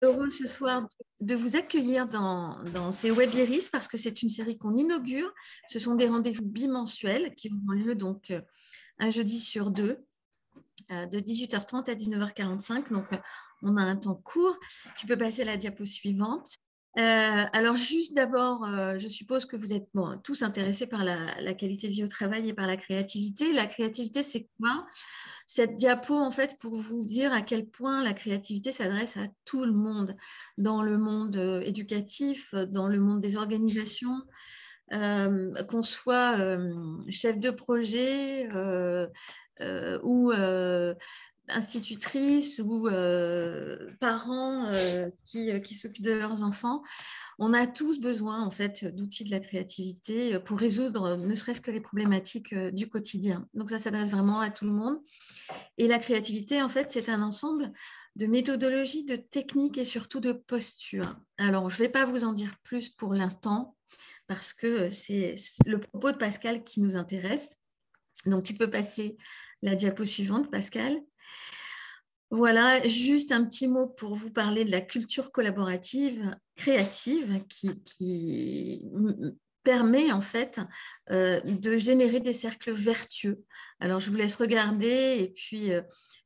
Heureux ce soir de vous accueillir dans ces Webiris parce que c'est une série qu'on inaugure. Ce sont des rendez-vous bimensuels qui auront lieu donc un jeudi sur deux, de 18h30 à 19h45. Donc, on a un temps court. Tu peux passer à la diapo suivante. Alors, juste d'abord, je suppose que vous êtes tous intéressés par la qualité de vie au travail et par la créativité. La créativité, c'est quoi? Cette diapo, en fait, pour vous dire à quel point la créativité s'adresse à tout le monde, dans le monde éducatif, dans le monde des organisations, qu'on soit chef de projet ou institutrice ou parents qui s'occupent de leurs enfants. On a tous besoin en fait d'outils de la créativité pour résoudre ne serait-ce que les problématiques du quotidien. Donc ça s'adresse vraiment à tout le monde. Et la créativité, en fait, c'est un ensemble de méthodologies, de techniques et surtout de postures. Alors, je ne vais pas vous en dire plus pour l'instant parce que c'est le propos de Pascal qui nous intéresse. Donc, tu peux passer la diapo suivante, Pascal. Voilà, juste un petit mot pour vous parler de la culture collaborative créative qui permet en fait de générer des cercles vertueux. Alors, je vous laisse regarder et puis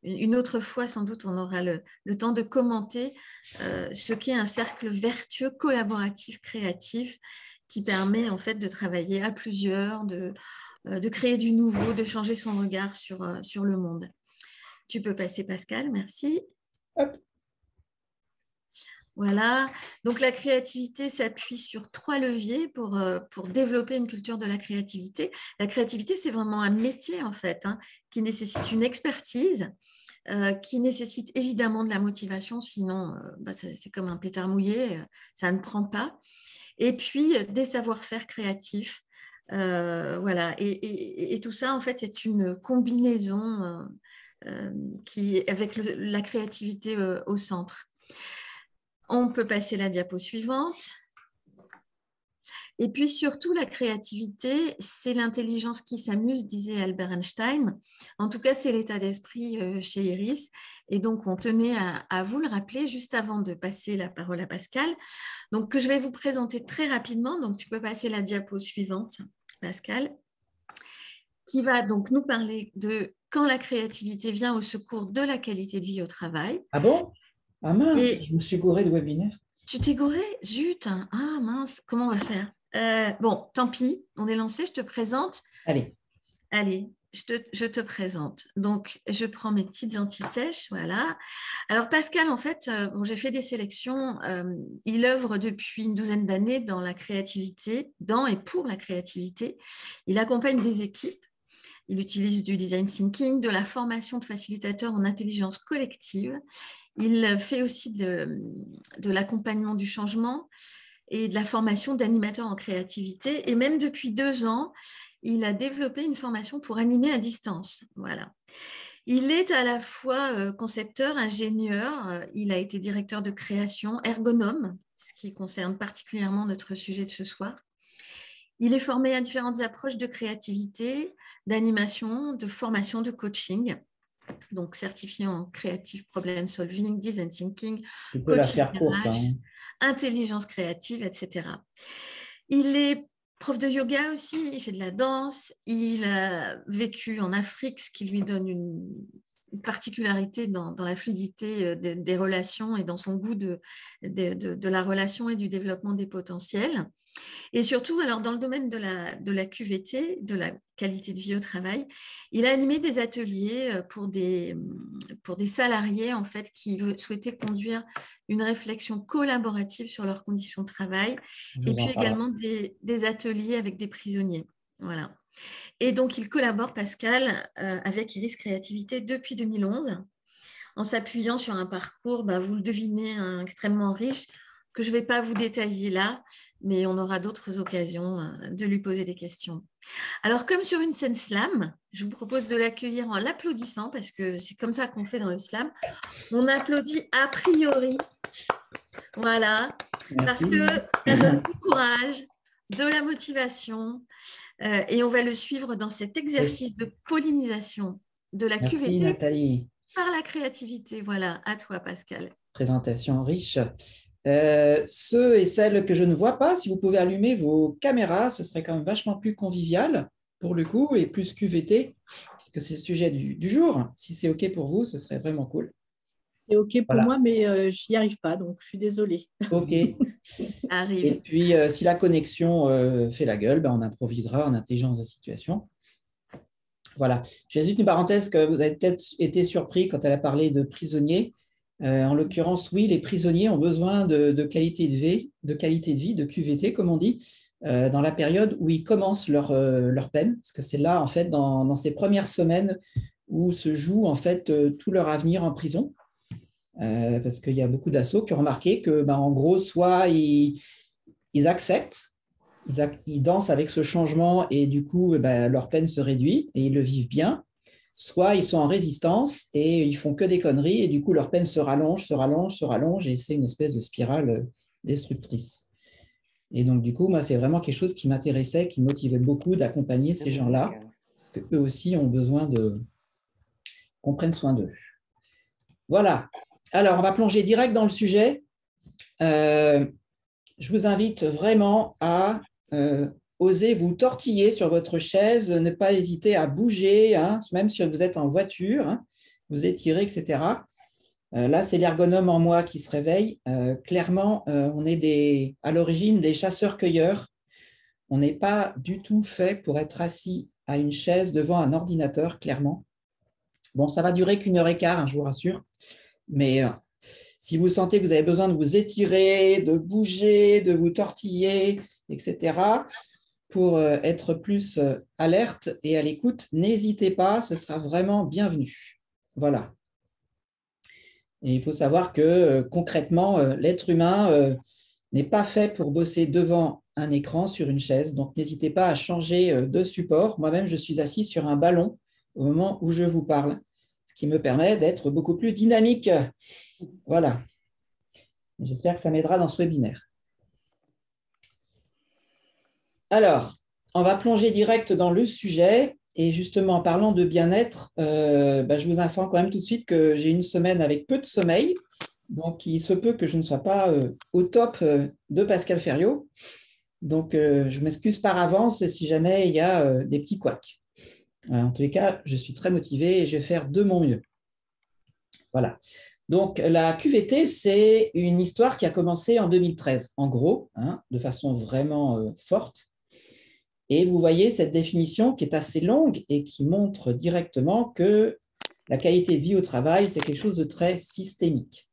une autre fois, sans doute, on aura le temps de commenter ce qu'est un cercle vertueux collaboratif créatif qui permet en fait de travailler à plusieurs, de créer du nouveau, de changer son regard sur le monde. Tu peux passer, Pascal, merci. Hop. Voilà, donc la créativité s'appuie sur 3 leviers pour développer une culture de la créativité. La créativité, c'est vraiment un métier en fait, qui nécessite une expertise, qui nécessite évidemment de la motivation, sinon c'est comme un pétard mouillé, ça ne prend pas. Et puis des savoir-faire créatifs. Voilà, et tout ça en fait est une combinaison avec la créativité au centre. On peut passer la diapo suivante. Et puis surtout, la créativité, c'est l'intelligence qui s'amuse, disait Albert Einstein. En tout cas, c'est l'état d'esprit chez Iris. Et donc, on tenait à vous le rappeler juste avant de passer la parole à Pascal. Donc, que je vais vous présenter très rapidement. Donc, tu peux passer la diapo suivante, Pascal, qui va donc nous parler de quand la créativité vient au secours de la qualité de vie au travail. Ah bon? Ah mince, Et je me suis gouré de webinaire. tu t'es gouré? Zut! Ah mince, comment on va faire? Bon, tant pis, on est lancé, je te présente. Allez. Allez, je te présente. Donc, je prends mes petites anti-sèches, voilà. Alors, Pascal, en fait, j'ai fait des sélections. Il œuvre depuis une douzaine d'années dans la créativité, dans et pour la créativité. Il accompagne des équipes. Il utilise du design thinking, de la formation de facilitateurs en intelligence collective. Il fait aussi de l'accompagnement du changement et de la formation d'animateurs en créativité. Et même depuis 2 ans, il a développé une formation pour animer à distance. Voilà. Il est à la fois concepteur, ingénieur, il a été directeur de création, ergonome, ce qui concerne particulièrement notre sujet de ce soir. Il est formé à différentes approches de créativité, d'animation, de formation, de coaching. Donc, certifié en creative problem solving, design thinking, Tu peux la coaching faire courte, hein. RH, intelligence créative, etc. Il est prof de yoga aussi, il fait de la danse, il a vécu en Afrique, ce qui lui donne une particularité dans la fluidité des relations et dans son goût de la relation et du développement des potentiels. Et surtout, alors dans le domaine de la QVT, de la qualité de vie au travail, il a animé des ateliers pour des salariés en fait, qui souhaitaient conduire une réflexion collaborative sur leurs conditions de travail, Je et vous puis en parlerai. également des ateliers avec des prisonniers. Voilà. Et donc, il collabore, Pascal, avec Iris Créativité depuis 2011, en s'appuyant sur un parcours, vous le devinez, extrêmement riche, que je ne vais pas vous détailler là, mais on aura d'autres occasions de lui poser des questions. Alors, comme sur une scène slam, je vous propose de l'accueillir en l'applaudissant, parce que c'est comme ça qu'on fait dans le slam. On applaudit a priori, voilà, parce Merci. que ça donne du courage, de la motivation, et on va le suivre dans cet exercice de pollinisation de la Merci QVT Nathalie. par la créativité. Voilà, à toi, Pascal. Présentation riche. Ceux et celles que je ne vois pas, si vous pouvez allumer vos caméras, ce serait quand même vachement plus convivial pour le coup et plus QVT, puisque c'est le sujet du jour. Si c'est OK pour vous, ce serait vraiment cool. C'est OK pour Voilà. moi, mais je n'y arrive pas, donc je suis désolée. OK. Et Arrive. puis, si la connexion fait la gueule, ben, on improvisera en intelligence de situation. Voilà. Je fais juste une parenthèse que vous avez peut-être été surpris quand elle a parlé de prisonniers. En l'occurrence, oui, les prisonniers ont besoin de qualité de vie, de QVT, comme on dit, dans la période où ils commencent leur peine, parce que c'est là, en fait, dans ces premières semaines où se joue, en fait, tout leur avenir en prison. Parce qu'il y a beaucoup d'assauts qui ont remarqué que, ben, en gros, soit ils acceptent, ils dansent avec ce changement et du coup, ben, leur peine se réduit et ils le vivent bien, soit ils sont en résistance et ils font que des conneries et du coup, leur peine se rallonge, se rallonge, se rallonge et c'est une espèce de spirale destructrice. Et donc, du coup, moi, c'est vraiment quelque chose qui m'intéressait, qui me motivait beaucoup d'accompagner ces gens-là, parce qu'eux aussi ont besoin qu'on prenne soin d'eux. Voilà. Alors, on va plonger direct dans le sujet. Je vous invite vraiment à oser vous tortiller sur votre chaise, ne pas hésiter à bouger, hein, même si vous êtes en voiture, hein, vous étirez, etc. Là, c'est l'ergonome en moi qui se réveille. Clairement, on est à l'origine des chasseurs-cueilleurs. On n'est pas du tout fait pour être assis à une chaise devant un ordinateur, clairement. Bon, ça va durer qu'1h15, hein, je vous rassure. Mais si vous sentez que vous avez besoin de vous étirer, de bouger, de vous tortiller, etc., pour être plus alerte et à l'écoute, n'hésitez pas, ce sera vraiment bienvenu. Voilà. Et il faut savoir que concrètement, l'être humain n'est pas fait pour bosser devant un écran sur une chaise, donc n'hésitez pas à changer de support. Moi-même, je suis assis sur un ballon au moment où je vous parle, ce qui me permet d'être beaucoup plus dynamique. Voilà. J'espère que ça m'aidera dans ce webinaire. Alors, on va plonger direct dans le sujet. Et justement, en parlant de bien-être, je vous informe quand même tout de suite que j'ai une semaine avec peu de sommeil. Donc, il se peut que je ne sois pas au top de Pascal Ferriot. Donc, je m'excuse par avance si jamais il y a des petits couacs. En tous les cas, je suis très motivé et je vais faire de mon mieux. Voilà. Donc, la QVT, c'est une histoire qui a commencé en 2013, en gros, hein, de façon vraiment forte. Et vous voyez cette définition qui est assez longue et qui montre directement que la qualité de vie au travail, c'est quelque chose de très systémique.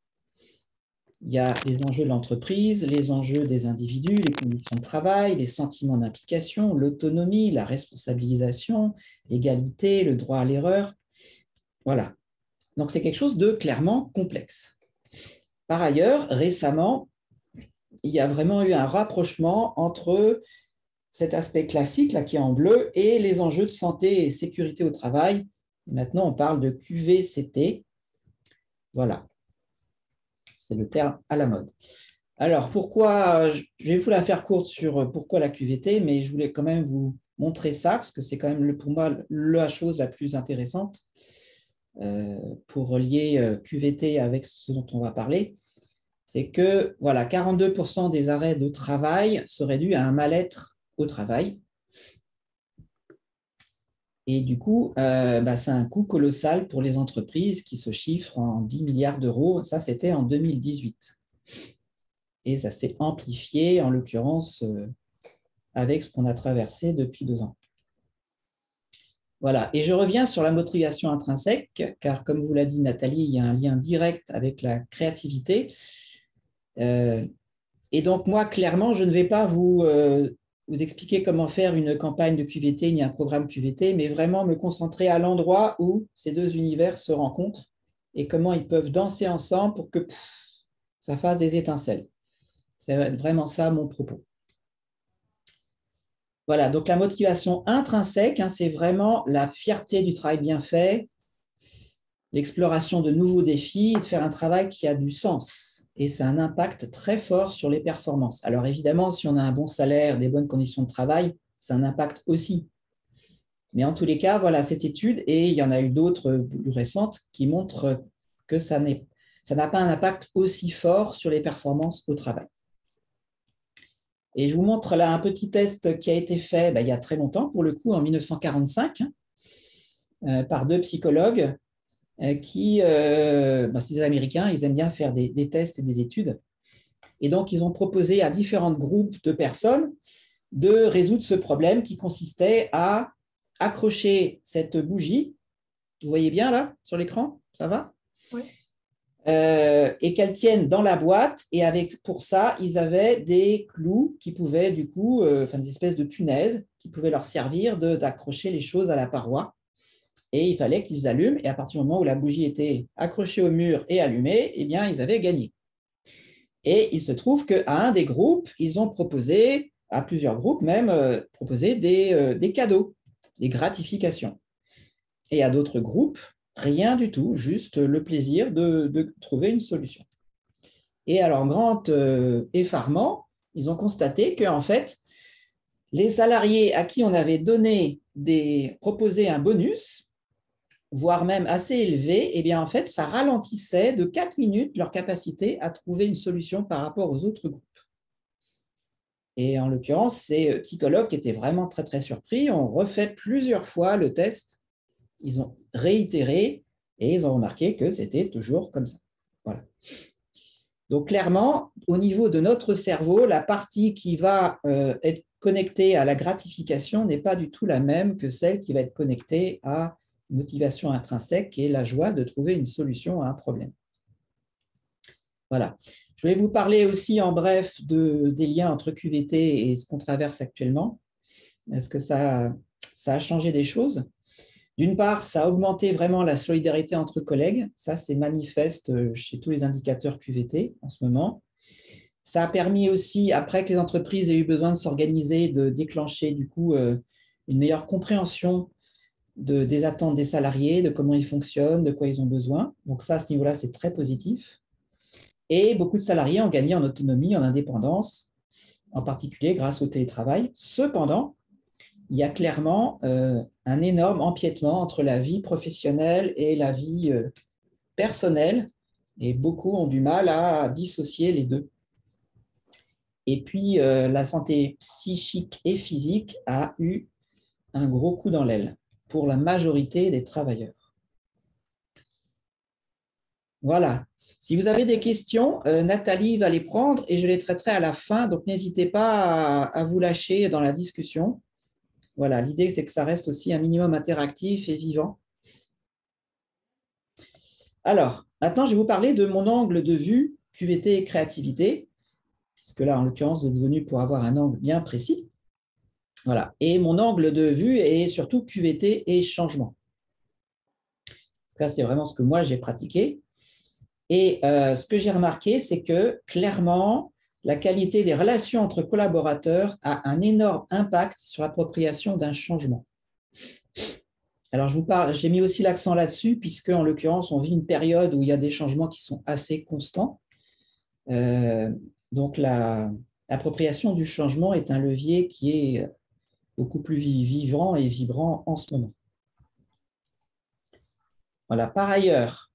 Il y a les enjeux de l'entreprise, les enjeux des individus, les conditions de travail, les sentiments d'implication, l'autonomie, la responsabilisation, l'égalité, le droit à l'erreur. Voilà. Donc, c'est quelque chose de clairement complexe. Par ailleurs, récemment, il y a vraiment eu un rapprochement entre cet aspect classique, là, qui est en bleu, et les enjeux de santé et sécurité au travail. Maintenant, on parle de QVCT. Voilà. C'est le terme à la mode. Alors, pourquoi, je vais vous la faire courte sur pourquoi la QVT, mais je voulais quand même vous montrer ça, parce que c'est quand même pour moi la chose la plus intéressante pour relier QVT avec ce dont on va parler. C'est que voilà, 42% des arrêts de travail seraient dus à un mal-être au travail. Et du coup, c'est un coût colossal pour les entreprises qui se chiffrent en 10 milliards d'euros. Ça, c'était en 2018. Et ça s'est amplifié, en l'occurrence, avec ce qu'on a traversé depuis 2 ans. Voilà. Et je reviens sur la motivation intrinsèque, car comme vous l'a dit Nathalie, il y a un lien direct avec la créativité. Et donc, moi, clairement, je ne vais pas vous expliquer comment faire une campagne de QVT ni un programme QVT, mais vraiment me concentrer à l'endroit où ces deux univers se rencontrent et comment ils peuvent danser ensemble pour que ça fasse des étincelles. C'est vraiment ça mon propos. Voilà, donc la motivation intrinsèque, hein, c'est vraiment la fierté du travail bien fait, l'exploration de nouveaux défis et de faire un travail qui a du sens. Et c'est un impact très fort sur les performances. Alors évidemment, si on a un bon salaire, des bonnes conditions de travail, c'est un impact aussi. Mais en tous les cas, voilà cette étude, et il y en a eu d'autres plus récentes qui montrent que ça n'est ça n'a pas un impact aussi fort sur les performances au travail. Et je vous montre là un petit test qui a été fait il y a très longtemps, pour le coup, en 1945, par deux psychologues qui, c'est des Américains, ils aiment bien faire des tests et des études. Et donc, ils ont proposé à différents groupes de personnes de résoudre ce problème qui consistait à accrocher cette bougie. Vous voyez bien là, sur l'écran? Ça va? Oui. Et qu'elles tiennent dans la boîte. Et pour ça, ils avaient des clous qui pouvaient, du coup, des espèces de punaises qui pouvaient leur servir d'accrocher les choses à la paroi. Et il fallait qu'ils allument. Et à partir du moment où la bougie était accrochée au mur et allumée, eh bien, ils avaient gagné. Et il se trouve qu'à un des groupes, ils ont proposé, à plusieurs groupes même, proposé des cadeaux, des gratifications. Et à d'autres groupes, rien du tout, juste le plaisir de trouver une solution. Et alors, grand effarement, ils ont constaté qu'en fait, les salariés à qui on avait proposé un bonus, voire même assez élevé, eh bien, en fait, ça ralentissait de 4 minutes leur capacité à trouver une solution par rapport aux autres groupes. Et en l'occurrence, ces psychologues qui étaient vraiment très, très surpris ont refait plusieurs fois le test. Ils ont réitéré et ils ont remarqué que c'était toujours comme ça. Voilà. Donc, clairement, au niveau de notre cerveau, la partie qui va être connectée à la gratification n'est pas du tout la même que celle qui va être connectée à motivation intrinsèque, qui est la joie de trouver une solution à un problème. Voilà. Je vais vous parler aussi en bref des liens entre QVT et ce qu'on traverse actuellement. Est-ce que ça a changé des choses? D'une part, ça a augmenté vraiment la solidarité entre collègues. Ça, c'est manifeste chez tous les indicateurs QVT en ce moment. Ça a permis aussi, après que les entreprises aient eu besoin de s'organiser, de déclencher du coup une meilleure compréhension des attentes des salariés, de comment ils fonctionnent, de quoi ils ont besoin. Donc ça, à ce niveau-là, c'est très positif. Et beaucoup de salariés ont gagné en autonomie, en indépendance, en particulier grâce au télétravail. Cependant, il y a clairement un énorme empiètement entre la vie professionnelle et la vie personnelle, et beaucoup ont du mal à dissocier les deux. Et puis, la santé psychique et physique a eu un gros coup dans l'aile pour la majorité des travailleurs. Voilà. Si vous avez des questions, Nathalie va les prendre et je les traiterai à la fin, donc n'hésitez pas à vous lâcher dans la discussion. Voilà, l'idée, c'est que ça reste aussi un minimum interactif et vivant. Alors, maintenant, je vais vous parler de mon angle de vue QVT et créativité, puisque là, en l'occurrence, vous êtes venu pour avoir un angle bien précis. Voilà. Et mon angle de vue est surtout QVT et changement. Ça, c'est vraiment ce que moi, j'ai pratiqué. Et ce que j'ai remarqué, c'est que clairement, la qualité des relations entre collaborateurs a un énorme impact sur l'appropriation d'un changement. Alors, j'ai mis aussi l'accent là-dessus, puisque en l'occurrence, on vit une période où il y a des changements qui sont assez constants. Donc, l'appropriation du changement est un levier qui est beaucoup plus vivant et vibrant en ce moment. Voilà. Par ailleurs,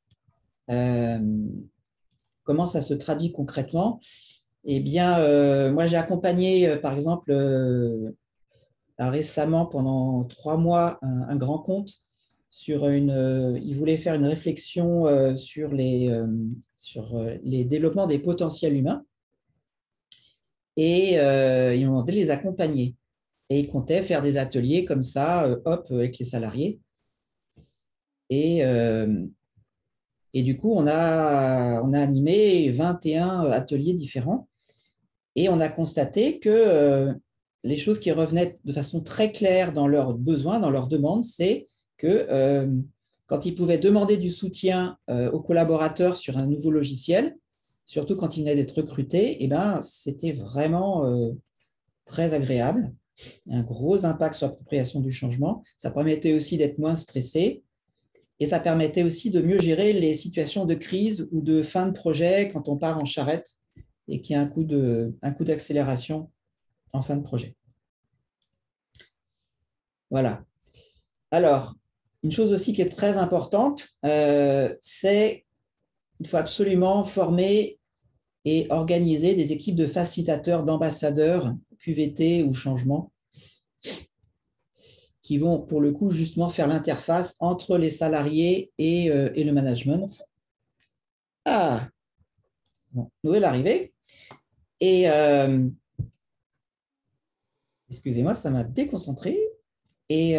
comment ça se traduit concrètement? Eh bien, moi, j'ai accompagné, par exemple, récemment, pendant 3 mois, un grand compte sur il voulait faire une réflexion sur les développements des potentiels humains et ils m'ont demandé de les accompagner. Et ils comptaient faire des ateliers comme ça, avec les salariés. Et du coup, on a animé 21 ateliers différents et on a constaté que les choses qui revenaient de façon très claire dans leurs besoins, dans leurs demandes, c'est que quand ils pouvaient demander du soutien aux collaborateurs sur un nouveau logiciel, surtout quand ils venaient d'être recrutés, eh ben, c'était vraiment très agréable. Un gros impact sur l'appropriation du changement. Ça permettait aussi d'être moins stressé et ça permettait aussi de mieux gérer les situations de crise ou de fin de projet quand on part en charrette et qu'il y a un coup d'accélération en fin de projet. Voilà. Alors, une chose aussi qui est très importante, c'est il faut absolument former et organiser des équipes de facilitateurs, d'ambassadeurs, QVT ou changement, qui vont, pour le coup, justement faire l'interface entre les salariés et le management. Ah, bon, nouvelle arrivée. Et excusez-moi, ça m'a déconcentré. Et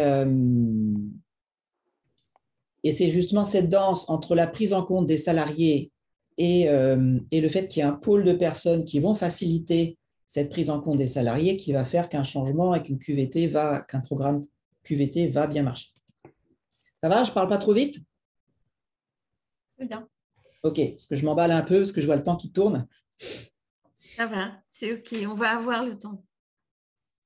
c'est justement cette danse entre la prise en compte des salariés et le fait qu'il y ait un pôle de personnes qui vont faciliter cette prise en compte des salariés qui va faire qu'un changement et qu'un programme QVT va bien marcher. Ça va, je ne parle pas trop vite? C'est bien. Ok, parce que je m'emballe un peu, parce que je vois le temps qui tourne. Ça va, c'est OK, on va avoir le temps.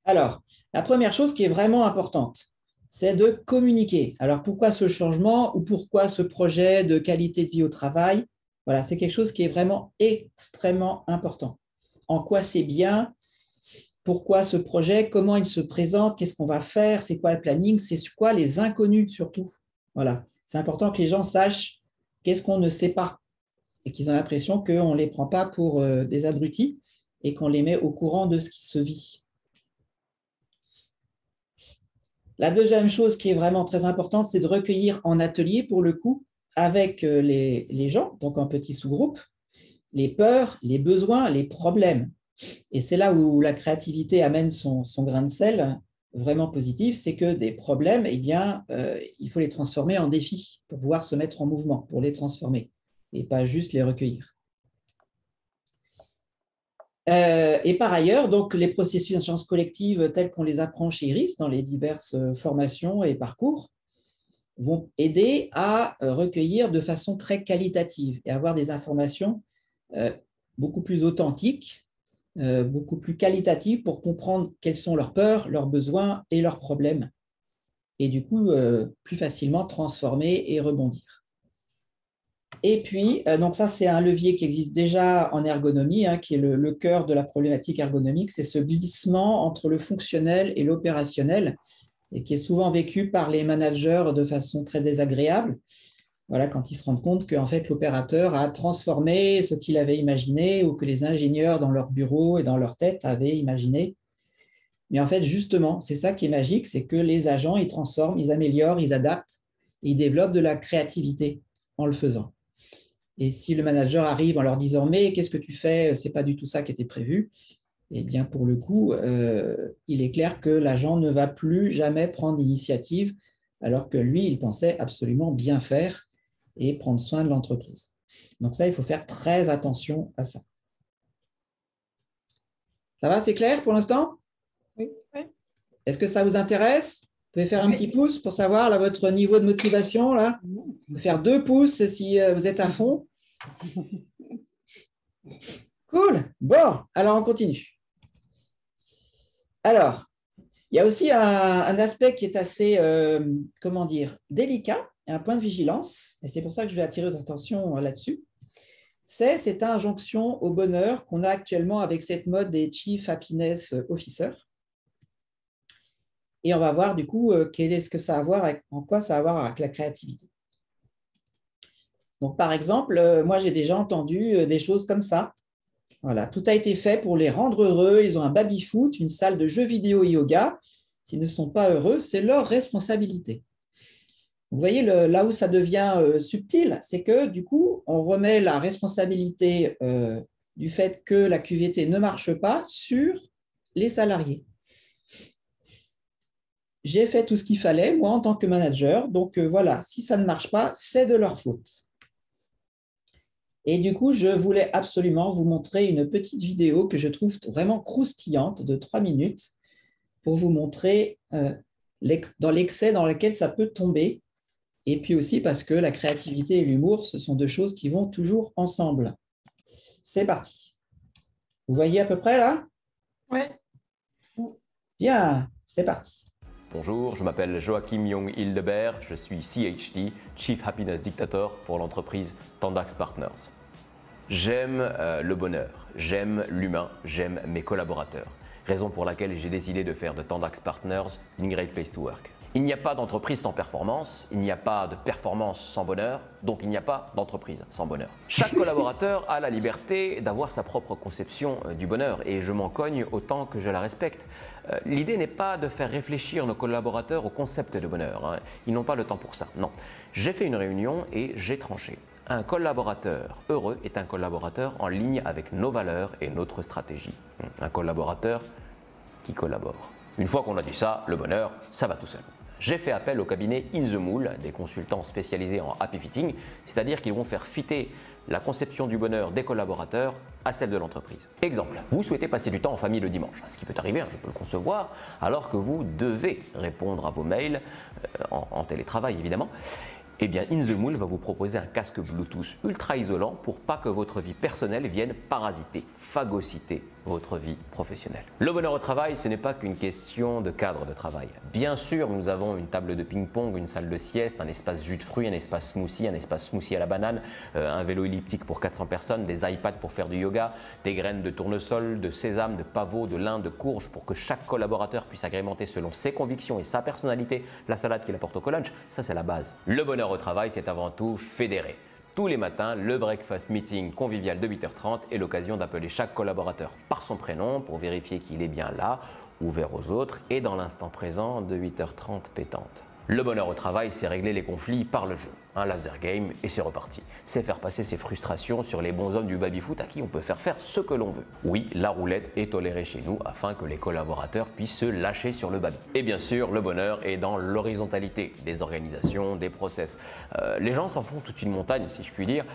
Alors, la première chose qui est vraiment importante, c'est de communiquer. Alors, pourquoi ce changement ou pourquoi ce projet de qualité de vie au travail? Voilà, c'est quelque chose qui est vraiment extrêmement important. En quoi c'est bien? Pourquoi ce projet? Comment il se présente? Qu'est-ce qu'on va faire? C'est quoi le planning? C'est quoi les inconnus surtout? Voilà, c'est important que les gens sachent qu'est-ce qu'on ne sait pas et qu'ils ont l'impression qu'on ne les prend pas pour des abrutis et qu'on les met au courant de ce qui se vit. La deuxième chose qui est vraiment très importante, c'est de recueillir en atelier, pour le coup, avec les gens, donc en petits sous-groupes, les peurs, les besoins, les problèmes. Et c'est là où la créativité amène son grain de sel vraiment positif, c'est que des problèmes, eh bien, il faut les transformer en défis pour pouvoir se mettre en mouvement, pour les transformer, et pas juste les recueillir. Et par ailleurs, donc, les processus d'intelligence collective tels qu'on les apprend chez Iris dans les diverses formations et parcours vont aider à recueillir de façon très qualitative et avoir des informations beaucoup plus authentiques, beaucoup plus qualitatives pour comprendre quelles sont leurs peurs, leurs besoins et leurs problèmes. Et du coup, plus facilement transformer et rebondir. Et puis, donc ça, c'est un levier qui existe déjà en ergonomie, hein, qui est le cœur de la problématique ergonomique, c'est ce glissement entre le fonctionnel et l'opérationnel, et qui est souvent vécu par les managers de façon très désagréable. Voilà, quand ils se rendent compte qu'en fait, l'opérateur a transformé ce qu'il avait imaginé ou que les ingénieurs dans leur bureau et dans leur tête avaient imaginé. Mais en fait, justement, c'est ça qui est magique, c'est que les agents, ils transforment, ils améliorent, ils adaptent, et ils développent de la créativité en le faisant. Et si le manager arrive en leur disant « mais qu'est-ce que tu fais? Ce n'est pas du tout ça qui était prévu », eh bien, pour le coup, il est clair que l'agent ne va plus jamais prendre l'initiative alors que lui, il pensait absolument bien faire et prendre soin de l'entreprise. Donc ça, il faut faire très attention à ça. Ça va, c'est clair pour l'instant? Oui. Est-ce que ça vous intéresse? Vous pouvez faire un petit pouce pour savoir là, votre niveau de motivation. Là. Vous pouvez faire 2 pouces si vous êtes à fond. Cool. Bon, alors on continue. Alors, il y a aussi un aspect qui est assez, comment dire, délicat, un point de vigilance, et c'est pour ça que je vais attirer votre attention là-dessus. C'est cette injonction au bonheur qu'on a actuellement avec cette mode des Chief Happiness Officers. Et on va voir du coup en quoi ça a à voir avec la créativité. Donc, par exemple, moi, j'ai déjà entendu des choses comme ça. Voilà, tout a été fait pour les rendre heureux. Ils ont un baby-foot, une salle de jeux vidéo et yoga. S'ils ne sont pas heureux, c'est leur responsabilité. Vous voyez, là où ça devient subtil, c'est que du coup, on remet la responsabilité du fait que la QVT ne marche pas sur les salariés. J'ai fait tout ce qu'il fallait, moi, en tant que manager. Donc, voilà, si ça ne marche pas, c'est de leur faute. Et du coup, je voulais absolument vous montrer une petite vidéo que je trouve vraiment croustillante de 3 minutes pour vous montrer dans l'excès dans lequel ça peut tomber. Et puis aussi parce que la créativité et l'humour, ce sont 2 choses qui vont toujours ensemble. C'est parti. Vous voyez à peu près là? Oui. Bien, c'est parti. Bonjour, je m'appelle Joachim Young-Hildebert, je suis CHD, Chief Happiness Dictator pour l'entreprise Tandax Partners. J'aime le bonheur, j'aime l'humain, j'aime mes collaborateurs. Raison pour laquelle j'ai décidé de faire de Tandax Partners une great place to work. Il n'y a pas d'entreprise sans performance, il n'y a pas de performance sans bonheur, donc il n'y a pas d'entreprise sans bonheur. Chaque collaborateur a la liberté d'avoir sa propre conception du bonheur et je m'en cogne autant que je la respecte. L'idée n'est pas de faire réfléchir nos collaborateurs au concept de bonheur, hein. Ils n'ont pas le temps pour ça, non. J'ai fait une réunion et j'ai tranché. Un collaborateur heureux est un collaborateur en ligne avec nos valeurs et notre stratégie. Un collaborateur qui collabore. Une fois qu'on a dit ça, le bonheur, ça va tout seul. J'ai fait appel au cabinet In The Moule, des consultants spécialisés en happy fitting, c'est-à-dire qu'ils vont faire fitter la conception du bonheur des collaborateurs à celle de l'entreprise. Exemple, vous souhaitez passer du temps en famille le dimanche, ce qui peut arriver, je peux le concevoir, alors que vous devez répondre à vos mails, en télétravail évidemment. Eh bien, In The Moule va vous proposer un casque Bluetooth ultra isolant pour pas que votre vie personnelle vienne parasiter, phagocyter votre vie professionnelle. Le bonheur au travail, ce n'est pas qu'une question de cadre de travail. Bien sûr, nous avons une table de ping-pong, une salle de sieste, un espace jus de fruits, un espace smoothie à la banane, un vélo elliptique pour 400 personnes, des iPads pour faire du yoga, des graines de tournesol, de sésame, de pavot, de lin, de courge pour que chaque collaborateur puisse agrémenter selon ses convictions et sa personnalité la salade qu'il apporte au lunch. Ça, c'est la base. Le bonheur au travail, c'est avant tout fédéré. Tous les matins, le breakfast meeting convivial de 8h30 est l'occasion d'appeler chaque collaborateur par son prénom pour vérifier qu'il est bien là, ouvert aux autres et dans l'instant présent de 8h30 pétante. Le bonheur au travail, c'est régler les conflits par le jeu. Un laser game et c'est reparti. C'est faire passer ses frustrations sur les bons hommes du baby-foot à qui on peut faire ce que l'on veut. Oui, la roulette est tolérée chez nous afin que les collaborateurs puissent se lâcher sur le baby. Et bien sûr, le bonheur est dans l'horizontalité des organisations, des process. Les gens s'en font toute une montagne, si je puis dire.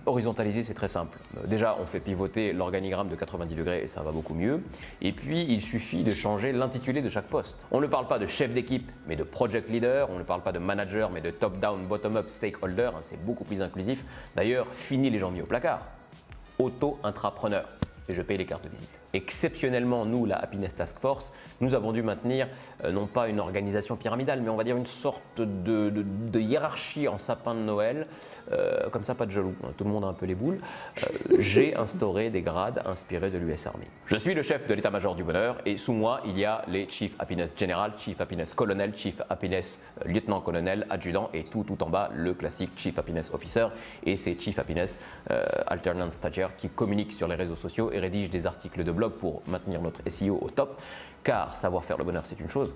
Horizontaliser, c'est très simple. Déjà, on fait pivoter l'organigramme de 90 degrés et ça va beaucoup mieux. Et puis, il suffit de changer l'intitulé de chaque poste. On ne parle pas de chef d'équipe, mais de project leader. On ne parle pas de manager, mais de top-down, bottom-up stakeholder, c'est beaucoup plus inclusif. D'ailleurs, fini les gens mis au placard. Auto-intrapreneur. Et je paye les cartes de visite. Exceptionnellement, nous, la Happiness Task Force, nous avons dû maintenir non pas une organisation pyramidale, mais on va dire une sorte de hiérarchie en sapin de Noël. Comme ça, pas de jaloux, tout le monde a un peu les boules. J'ai instauré des grades inspirés de l'US Army. Je suis le chef de l'état-major du bonheur et sous moi, il y a les Chief Happiness General, Chief Happiness Colonel, Chief Happiness Lieutenant-Colonel, Adjudant et tout en bas, le classique Chief Happiness Officer et c'est Chief Happiness Alternant Stagiaire qui communique sur les réseaux sociaux et rédige des articles de blog pour maintenir notre SEO au top. Car savoir faire le bonheur, c'est une chose,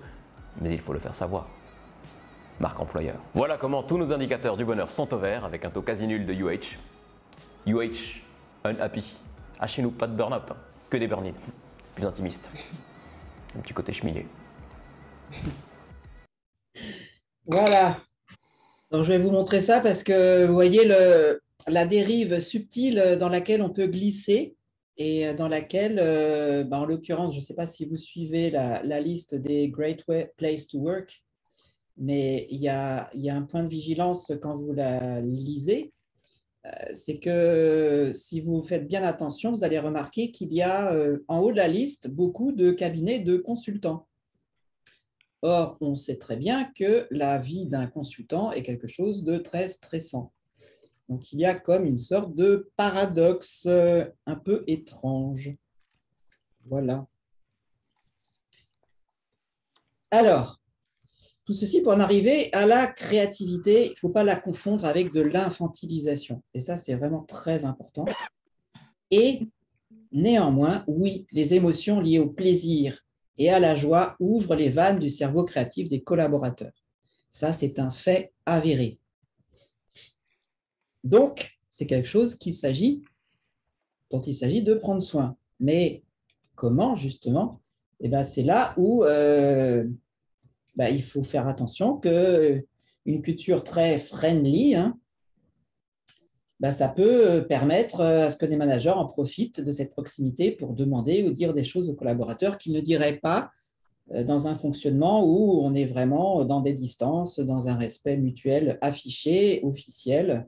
mais il faut le faire savoir. Marque employeur. Voilà comment tous nos indicateurs du bonheur sont au vert avec un taux quasi nul de UH. UH, unhappy. Ah, chez nous, pas de burn-out, hein. Que des burn-in. Plus intimiste. Un petit côté cheminé. Voilà. Donc, je vais vous montrer ça parce que vous voyez la dérive subtile dans laquelle on peut glisser et dans laquelle, en l'occurrence, je ne sais pas si vous suivez la liste des Great Place to Work, mais il y a un point de vigilance quand vous la lisez, c'est que si vous faites bien attention, vous allez remarquer qu'il y a en haut de la liste beaucoup de cabinets de consultants. Or, on sait très bien que la vie d'un consultant est quelque chose de très stressant. Donc, il y a comme une sorte de paradoxe un peu étrange. Voilà. Alors, tout ceci pour en arriver à la créativité, il ne faut pas la confondre avec de l'infantilisation. Et ça, c'est vraiment très important. Et néanmoins, oui, les émotions liées au plaisir et à la joie ouvrent les vannes du cerveau créatif des collaborateurs. Ça, c'est un fait avéré. Donc, c'est quelque chose dont il s'agit de prendre soin. Mais comment, justement? Eh bien, c'est là où il faut faire attention qu'une culture très friendly, ça peut permettre à ce que des managers en profitent de cette proximité pour demander ou dire des choses aux collaborateurs qu'ils ne diraient pas dans un fonctionnement où on est vraiment dans des distances, dans un respect mutuel affiché, officiel.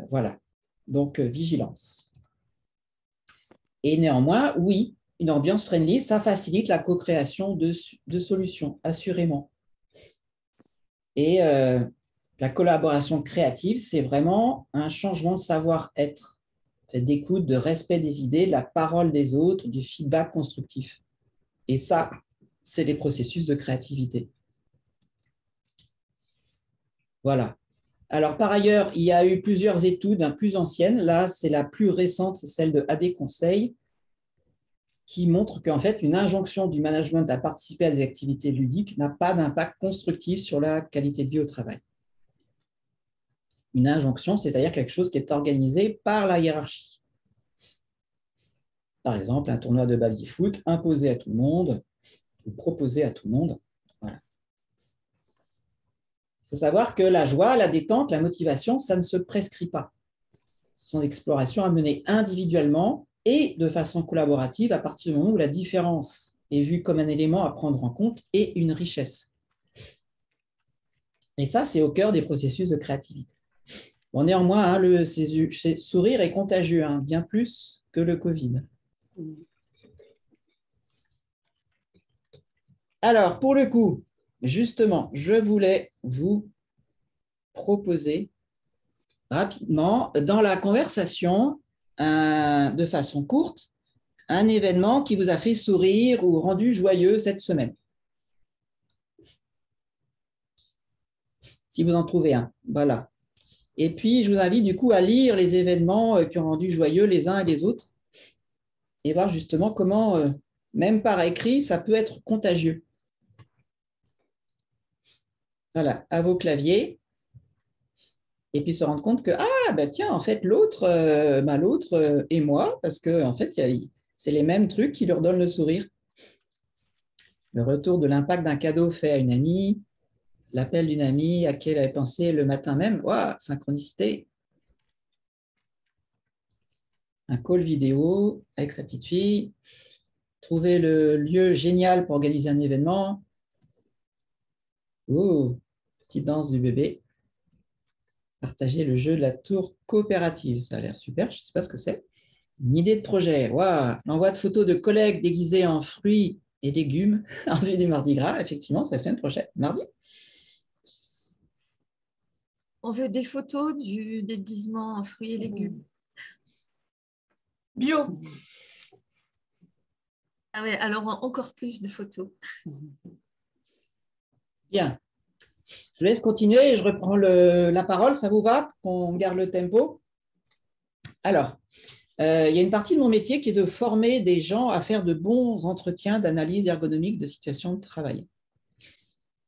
Voilà, donc vigilance. Et néanmoins, oui, une ambiance friendly, ça facilite la co-création de solutions, assurément. Et la collaboration créative, c'est vraiment un changement de savoir-être, d'écoute, de respect des idées, de la parole des autres, du feedback constructif. Et ça, c'est les processus de créativité. Voilà. Alors, par ailleurs, il y a eu plusieurs études, plus anciennes. Là, c'est la plus récente, c'est celle de AD Conseil, qui montre qu'en fait, une injonction du management à participer à des activités ludiques n'a pas d'impact constructif sur la qualité de vie au travail. Une injonction, c'est-à-dire quelque chose qui est organisé par la hiérarchie. Par exemple, un tournoi de baby-foot imposé à tout le monde ou proposé à tout le monde. Voilà. Il faut savoir que la joie, la détente, la motivation, ça ne se prescrit pas. Ce sont des explorations à mener individuellement et de façon collaborative à partir du moment où la différence est vue comme un élément à prendre en compte et une richesse. Et ça, c'est au cœur des processus de créativité. Bon, néanmoins, hein, le sourire est contagieux, hein, bien plus que le Covid. Alors, pour le coup, justement, je voulais vous proposer rapidement, dans la conversation, de façon courte, un événement qui vous a fait sourire ou rendu joyeux cette semaine. Si vous en trouvez un, voilà. Et puis, je vous invite du coup à lire les événements qui ont rendu joyeux les uns et les autres et voir justement comment, même par écrit, ça peut être contagieux. Voilà, à vos claviers. Et puis se rendre compte que, ah, bah tiens, en fait, l'autre et moi, parce que en fait, c'est les mêmes trucs qui leur donnent le sourire. Le retour de l'impact d'un cadeau fait à une amie, l'appel d'une amie à qui elle avait pensé le matin même, waouh, synchronicité. Un call vidéo avec sa petite fille, trouver le lieu génial pour organiser un événement. Oh, petite danse du bébé. Partager le jeu de la tour coopérative, ça a l'air super, je ne sais pas ce que c'est. Une idée de projet, waouh, l'envoi de photos de collègues déguisés en fruits et légumes en vue du Mardi Gras, effectivement, c'est la semaine prochaine, mardi. On veut des photos du déguisement en fruits et légumes. Bio. Ah ouais, alors encore plus de photos. Bien. Je vous laisse continuer et je reprends la parole, ça vous va, qu'on garde le tempo? Alors, il y a une partie de mon métier qui est de former des gens à faire de bons entretiens d'analyse ergonomique de situation de travail.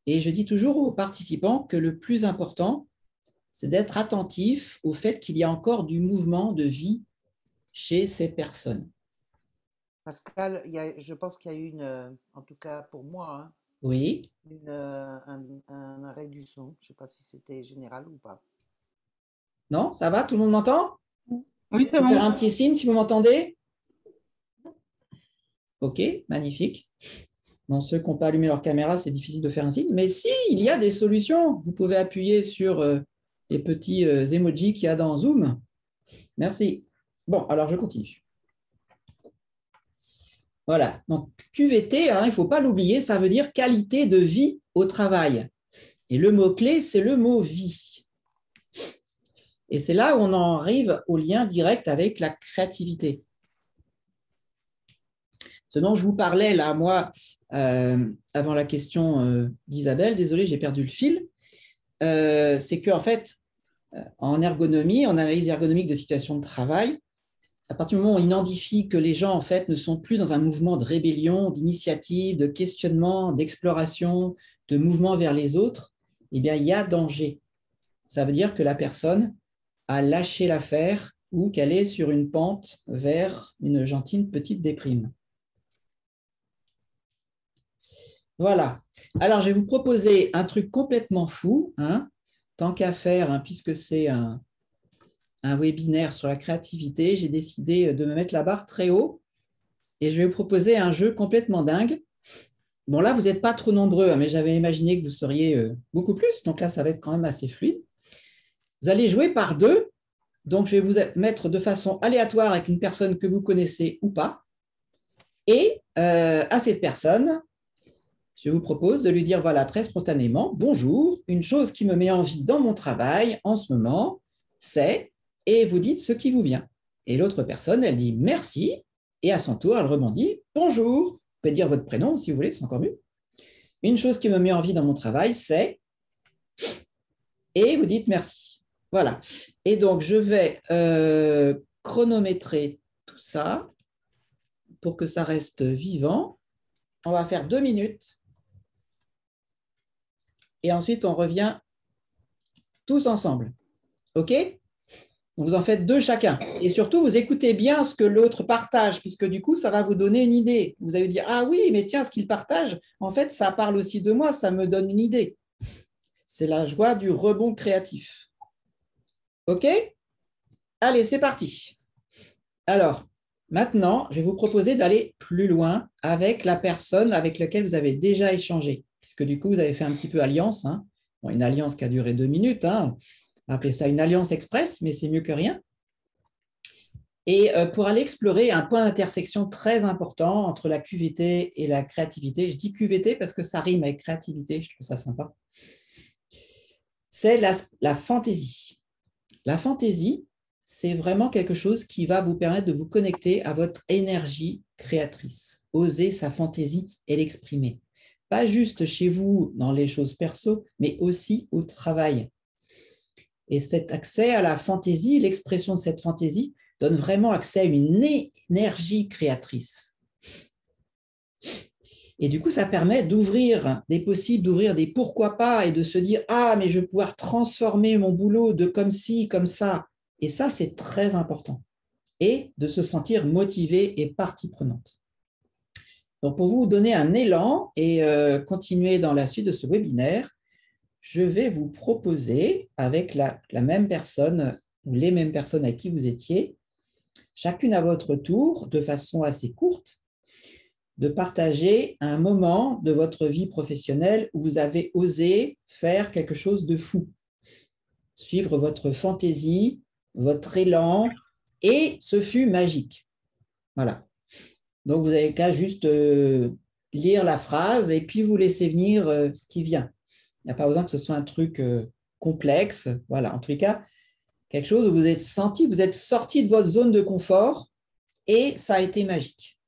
Et je dis toujours aux participants que le plus important, c'est d'être attentif au fait qu'il y a encore du mouvement de vie chez ces personnes. Pascal, je pense qu'il y a eu en tout cas pour moi, hein, Oui. un arrêt du son. Je ne sais pas si c'était général ou pas. Non, ça va? Tout le monde m'entend? Oui, c'est Je peux bon. faire un petit signe si vous m'entendez? Ok, magnifique. Bon, ceux qui n'ont pas allumé leur caméra, c'est difficile de faire un signe. Mais si, il y a des solutions. Vous pouvez appuyer sur les petits emojis qu'il y a dans Zoom. Merci. Bon, alors je continue. Voilà. Donc, QVT, hein, il ne faut pas l'oublier, ça veut dire qualité de vie au travail. Et le mot-clé, c'est le mot vie. Et c'est là où on en arrive au lien direct avec la créativité. Ce dont je vous parlais là, moi, avant la question d'Isabelle, désolé, j'ai perdu le fil, c'est qu'en fait, en ergonomie, en analyse ergonomique de situation de travail, à partir du moment où on identifie que les gens en fait ne sont plus dans un mouvement de rébellion, d'initiative, de questionnement, d'exploration, de mouvement vers les autres, eh bien, il y a danger. Ça veut dire que la personne a lâché l'affaire ou qu'elle est sur une pente vers une gentille petite déprime. Voilà. Alors, je vais vous proposer un truc complètement fou, hein, tant qu'à faire, hein, puisque c'est un webinaire sur la créativité, j'ai décidé de me mettre la barre très haut et je vais vous proposer un jeu complètement dingue. Bon, là, vous n'êtes pas trop nombreux, hein, mais j'avais imaginé que vous seriez beaucoup plus, donc là, ça va être quand même assez fluide. Vous allez jouer par deux, donc je vais vous mettre de façon aléatoire avec une personne que vous connaissez ou pas, et à cette personne, je vous propose de lui dire, voilà, très spontanément, bonjour, une chose qui me met en vie dans mon travail en ce moment, c'est, et vous dites ce qui vous vient. Et l'autre personne, elle dit merci, et à son tour, elle rebondit, bonjour, vous pouvez dire votre prénom si vous voulez, c'est encore mieux. Une chose qui me met en vie dans mon travail, c'est, et vous dites merci. Voilà. Et donc, je vais chronométrer tout ça pour que ça reste vivant. On va faire 2 minutes. Et ensuite, on revient tous ensemble. OK? Vous en faites 2 chacun. Et surtout, vous écoutez bien ce que l'autre partage, puisque du coup, ça va vous donner une idée. Vous allez dire, ah oui, mais tiens, ce qu'il partage, en fait, ça parle aussi de moi, ça me donne une idée. C'est la joie du rebond créatif. OK? Allez, c'est parti. Alors, maintenant, je vais vous proposer d'aller plus loin avec la personne avec laquelle vous avez déjà échangé, puisque du coup, vous avez fait un petit peu alliance. Hein. Bon, une alliance qui a duré 2 minutes. Hein. On va appeler ça une alliance express, mais c'est mieux que rien. Et pour aller explorer un point d'intersection très important entre la QVT et la créativité, je dis QVT parce que ça rime avec créativité, je trouve ça sympa, c'est la fantaisie. La fantaisie, c'est vraiment quelque chose qui va vous permettre de vous connecter à votre énergie créatrice. Oser sa fantaisie et l'exprimer. Pas juste chez vous dans les choses perso, mais aussi au travail. Et cet accès à la fantaisie, l'expression de cette fantaisie, donne vraiment accès à une énergie créatrice. Et du coup, ça permet d'ouvrir des possibles, d'ouvrir des pourquoi pas et de se dire « Ah, mais je vais pouvoir transformer mon boulot de comme ci, comme ça. » Et ça, c'est très important. Et de se sentir motivé et partie prenante. Donc, pour vous donner un élan et continuer dans la suite de ce webinaire, je vais vous proposer, avec la même personne ou les mêmes personnes à qui vous étiez, chacune à votre tour, de façon assez courte, de partager un moment de votre vie professionnelle où vous avez osé faire quelque chose de fou, suivre votre fantaisie, votre élan, et ce fut magique. Voilà. Donc, vous n'avez qu'à juste lire la phrase et puis vous laissez venir ce qui vient. Il n'y a pas besoin que ce soit un truc complexe. Voilà, en tous les cas, quelque chose où vous êtes senti, vous êtes sorti de votre zone de confort et ça a été magique.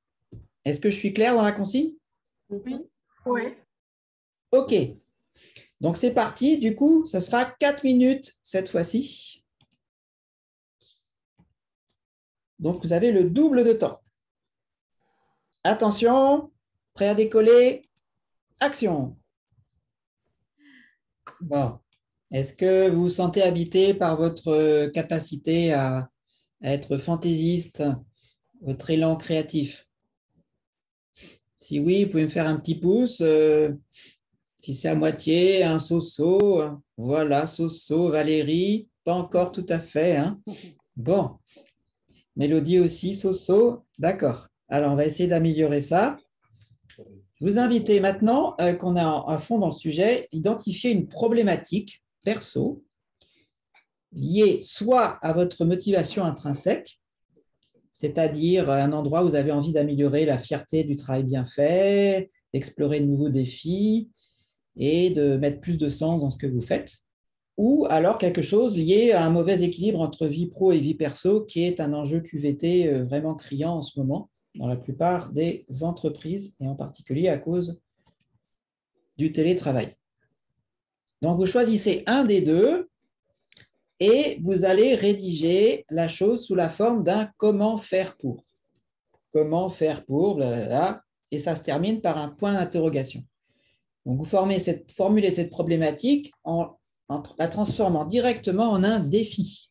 Est-ce que je suis clair dans la consigne? Oui. Oui. OK. Donc, c'est parti. Du coup, ce sera 4 minutes cette fois-ci. Donc, vous avez le double de temps. Attention, prêt à décoller, action. Bon. Est-ce que vous vous sentez habité par votre capacité à être fantaisiste, votre élan créatif? Si oui, vous pouvez me faire un petit pouce. Si c'est à moitié, un so-so. Voilà, so-so, Valérie. Pas encore tout à fait. Hein. Bon. Mélodie aussi, so-so. D'accord. Alors, on va essayer d'améliorer ça. Je vous invite maintenant, qu'on est à fond dans le sujet, identifier une problématique perso liée soit à votre motivation intrinsèque, c'est-à-dire un endroit où vous avez envie d'améliorer la fierté du travail bien fait, d'explorer de nouveaux défis et de mettre plus de sens dans ce que vous faites, ou alors quelque chose lié à un mauvais équilibre entre vie pro et vie perso, qui est un enjeu QVT vraiment criant en ce moment dans la plupart des entreprises, et en particulier à cause du télétravail. Donc, vous choisissez un des deux et vous allez rédiger la chose sous la forme d'un « comment faire pour ». Comment faire pour, blablabla, et ça se termine par un point d'interrogation. Donc, vous formulez cette problématique en la transformant directement en un défi.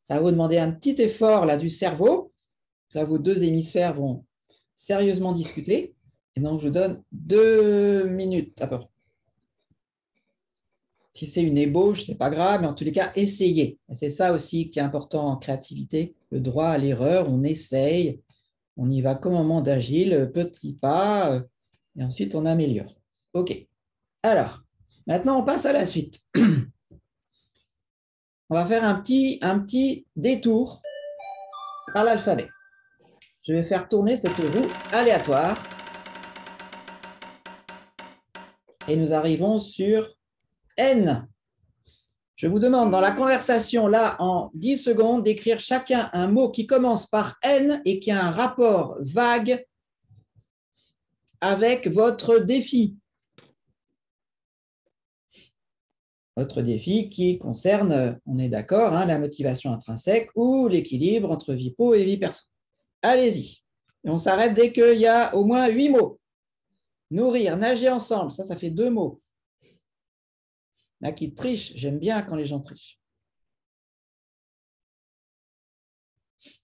Ça va vous demander un petit effort là, du cerveau. Là, vos deux hémisphères vont sérieusement discuter. Et donc, je vous donne 2 minutes à peu près. Si c'est une ébauche, ce n'est pas grave, mais en tous les cas, essayez. Et c'est ça aussi qui est important en créativité, le droit à l'erreur. On essaye, on y va comme en monde agile, petit pas, et ensuite on améliore. OK. Alors, maintenant, on passe à la suite. On va faire un petit détour par l'alphabet. Je vais faire tourner cette roue aléatoire. Et nous arrivons sur N. Je vous demande dans la conversation, là, en 10 secondes, d'écrire chacun un mot qui commence par N et qui a un rapport vague avec votre défi. votre défi qui concerne, on est d'accord, hein, la motivation intrinsèque ou l'équilibre entre vie pro et vie perso. Allez-y. Et on s'arrête dès qu'il y a au moins 8 mots. Nourrir, nager ensemble, ça fait 2 mots. Là qui triche, j'aime bien quand les gens trichent.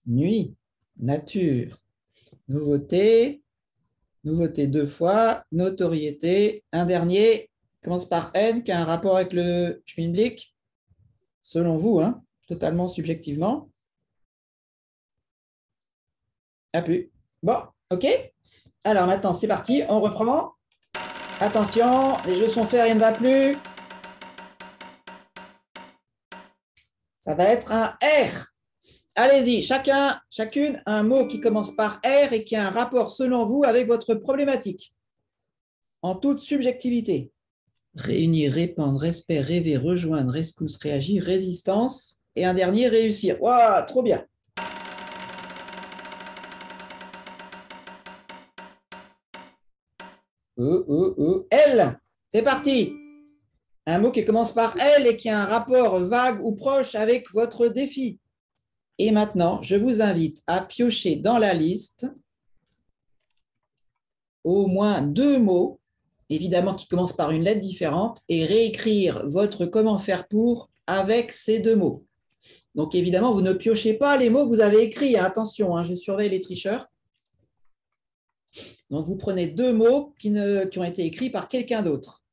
Nuit, nature, nouveauté, nouveauté 2 fois, notoriété, un dernier, commence par N, qui a un rapport avec le schmilblick, selon vous, hein, totalement subjectivement. Ah plus. Bon, ok. Alors maintenant, c'est parti, on reprend. Attention, les jeux sont faits, rien ne va plus. Ça va être un R. Allez-y, chacune, un mot qui commence par R et qui a un rapport, selon vous, avec votre problématique. En toute subjectivité. Réunir, répandre, respect, rêver, rejoindre, rescousse, réagir, résistance. Et un dernier, réussir. Waouh, trop bien. L. C'est parti. Un mot qui commence par L et qui a un rapport vague ou proche avec votre défi. Et maintenant, je vous invite à piocher dans la liste au moins 2 mots, évidemment qui commencent par une lettre différente, et réécrire votre comment faire pour avec ces 2 mots. Donc évidemment, vous ne piochez pas les mots que vous avez écrits. Attention, hein, je surveille les tricheurs. Donc vous prenez 2 mots qui ont été écrits par quelqu'un d'autre.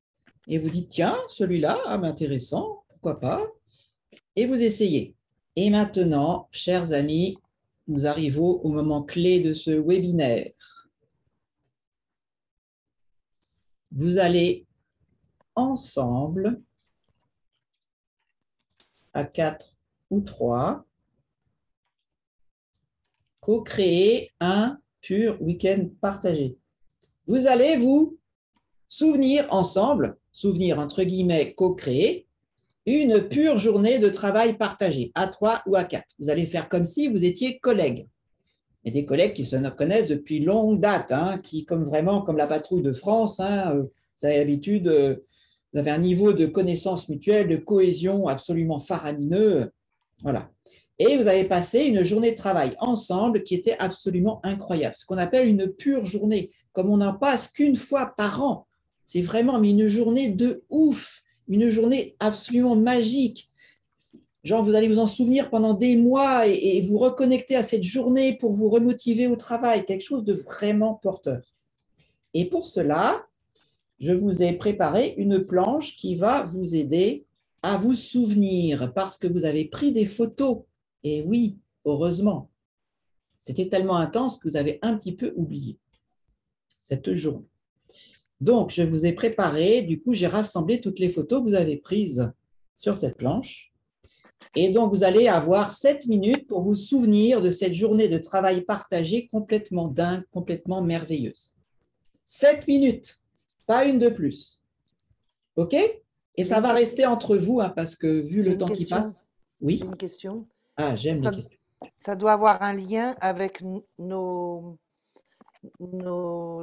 Et vous dites, tiens, celui-là, intéressant, pourquoi pas. Et vous essayez. Et maintenant, chers amis, nous arrivons au moment clé de ce webinaire. Vous allez ensemble, à 4 ou 3, co-créer un pur week-end partagé. Vous allez vous souvenir ensemble, souvenir entre guillemets co-créer, une pure journée de travail partagé, à 3 ou à 4. Vous allez faire comme si vous étiez collègues. Et des collègues qui se connaissent depuis longue date, hein, qui, comme la patrouille de France, hein, vous avez l'habitude, vous avez un niveau de connaissance mutuelle, de cohésion absolument faramineux. Voilà. Et vous avez passé une journée de travail ensemble qui était absolument incroyable. Ce qu'on appelle une pure journée, comme on n'en passe qu'une fois par an. C'est vraiment une journée de ouf. Une journée absolument magique. Genre, vous allez vous en souvenir pendant des mois et vous reconnecter à cette journée pour vous remotiver au travail, quelque chose de vraiment porteur. Et pour cela, je vous ai préparé une planche qui va vous aider à vous souvenir parce que vous avez pris des photos. Et oui, heureusement, c'était tellement intense que vous avez un petit peu oublié cette journée. Donc, je vous ai préparé, du coup, j'ai rassemblé toutes les photos que vous avez prises sur cette planche. Et donc, vous allez avoir 7 minutes pour vous souvenir de cette journée de travail partagé complètement dingue, complètement merveilleuse. 7 minutes, pas une de plus. OK? Et ça va rester entre vous, hein, parce que vu le temps qui passe… Oui. J'ai une question. Ah, j'aime les questions. Ça doit avoir un lien avec nos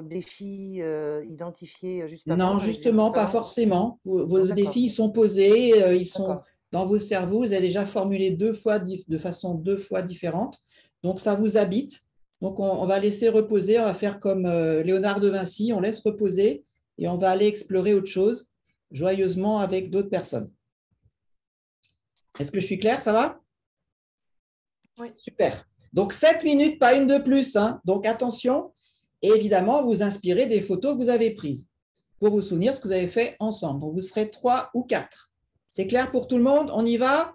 défis identifiés juste avant. Non, justement, pas forcément. Vos défis sont posés, ils sont dans vos cerveaux, vous avez déjà formulé 2 fois de façon 2 fois différente. Donc, ça vous habite. Donc, on va laisser reposer. On va faire comme Léonard de Vinci. On laisse reposer et on va aller explorer autre chose joyeusement avec d'autres personnes. Est-ce que je suis clair? Ça va? Oui. Super. Donc, 7 minutes, pas une de plus. Hein. Donc, attention. Et évidemment, vous inspirez des photos que vous avez prises pour vous souvenir de ce que vous avez fait ensemble. Donc, vous serez 3 ou 4. C'est clair pour tout le monde? On y va?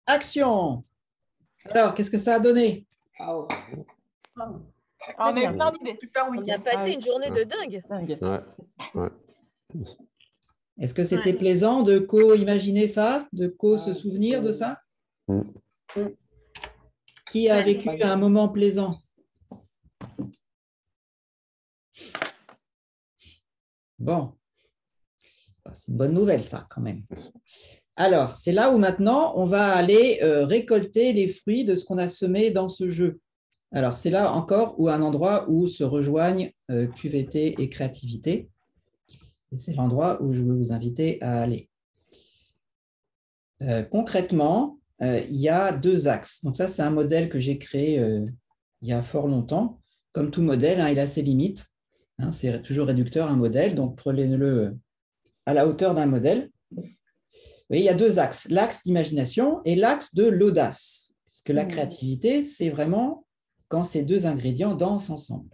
Action! Alors, qu'est-ce que ça a donné? On a eu plein d'idées. Super week-end. On a passé une journée de dingue. Ouais. Est-ce que c'était plaisant de co-imaginer ça, de co-se souvenir de ça? Qui a vécu un moment plaisant? Bon, c'est une bonne nouvelle ça quand même. Alors, c'est là où maintenant on va aller récolter les fruits de ce qu'on a semé dans ce jeu. Alors, c'est là encore où un endroit où se rejoignent QVT et créativité. Et c'est l'endroit où je veux vous inviter à aller. Concrètement, il y a deux axes. Donc ça, c'est un modèle que j'ai créé il y a fort longtemps. Comme tout modèle, il a ses limites. C'est toujours réducteur un modèle, donc prenez-le à la hauteur d'un modèle. Vous voyez, il y a deux axes, l'axe d'imagination et l'axe de l'audace. Parce que la créativité, c'est vraiment quand ces deux ingrédients dansent ensemble.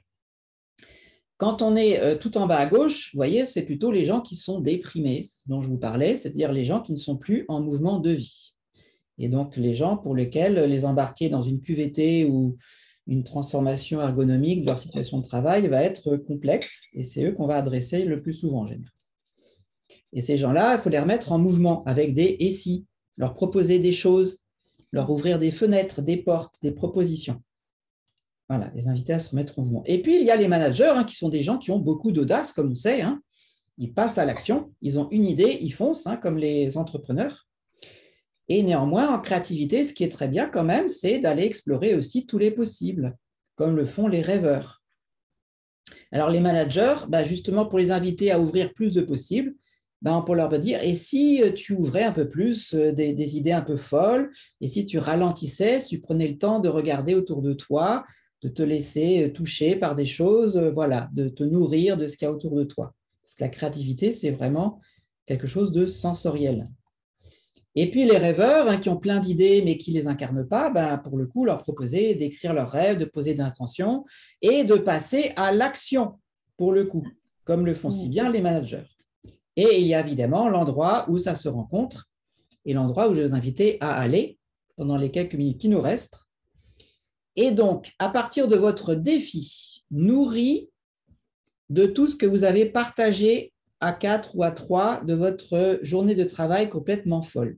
Quand on est tout en bas à gauche, vous voyez, c'est plutôt les gens qui sont déprimés, dont je vous parlais, c'est-à-dire les gens qui ne sont plus en mouvement de vie. Et donc, les gens pour lesquels les embarquer dans une QVT ou une transformation ergonomique de leur situation de travail va être complexe, et c'est eux qu'on va adresser le plus souvent en général. Et ces gens-là, il faut les remettre en mouvement avec des « et si », leur proposer des choses, leur ouvrir des fenêtres, des portes, des propositions. Voilà, les inviter à se remettre en mouvement. Et puis, il y a les managers qui sont des gens qui ont beaucoup d'audace, comme on sait. Ils passent à l'action, ils ont une idée, ils foncent, comme les entrepreneurs. Et néanmoins, en créativité, ce qui est très bien quand même, c'est d'aller explorer aussi tous les possibles, comme le font les rêveurs. Alors, les managers, justement, pour les inviter à ouvrir plus de possibles, on peut leur dire, et si tu ouvrais un peu plus des idées un peu folles, et si tu ralentissais, si tu prenais le temps de regarder autour de toi, de te laisser toucher par des choses, voilà, de te nourrir de ce qu'il y a autour de toi. Parce que la créativité, c'est vraiment quelque chose de sensoriel. Et puis les rêveurs qui ont plein d'idées mais qui ne les incarnent pas, pour le coup, leur proposer d'écrire leurs rêves, de poser des intentions et de passer à l'action, pour le coup, comme le font si bien les managers. Et il y a évidemment l'endroit où ça se rencontre et l'endroit où je vais vous inviter à aller pendant les quelques minutes qui nous restent. Et donc, à partir de votre défi, nourri de tout ce que vous avez partagé à 4 ou à 3 de votre journée de travail complètement folle,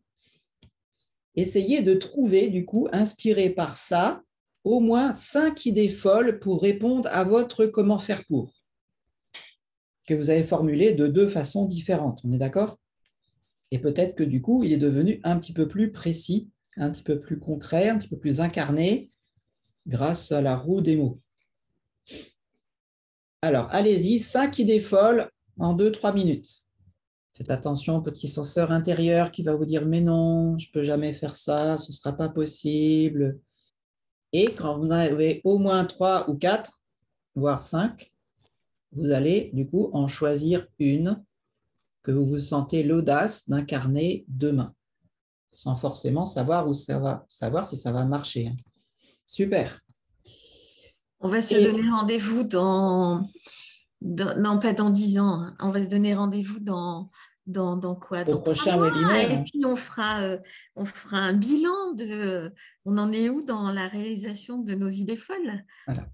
essayez de trouver, du coup, inspiré par ça, au moins 5 idées folles pour répondre à votre « comment faire pour » que vous avez formulé de 2 façons différentes. On est d'accord? Et peut-être que du coup, il est devenu un petit peu plus précis, un petit peu plus concret, un petit peu plus incarné grâce à la roue des mots. Alors, allez-y, 5 idées folles en 2-3 minutes. Faites attention au petit censeur intérieur qui va vous dire « mais non, je ne peux jamais faire ça, ce ne sera pas possible ». Et quand vous en avez au moins 3 ou 4, voire 5, vous allez du coup en choisir une que vous vous sentez l'audace d'incarner demain, sans forcément savoir où ça va, savoir si ça va marcher. Super. On va se donner rendez-vous non pas dans 10 ans, on va se donner rendez-vous dans quoi? Au Dans 3 prochain mois. webinaire. Et puis on fera un bilan de on en est où dans la réalisation de nos idées folles. Voilà.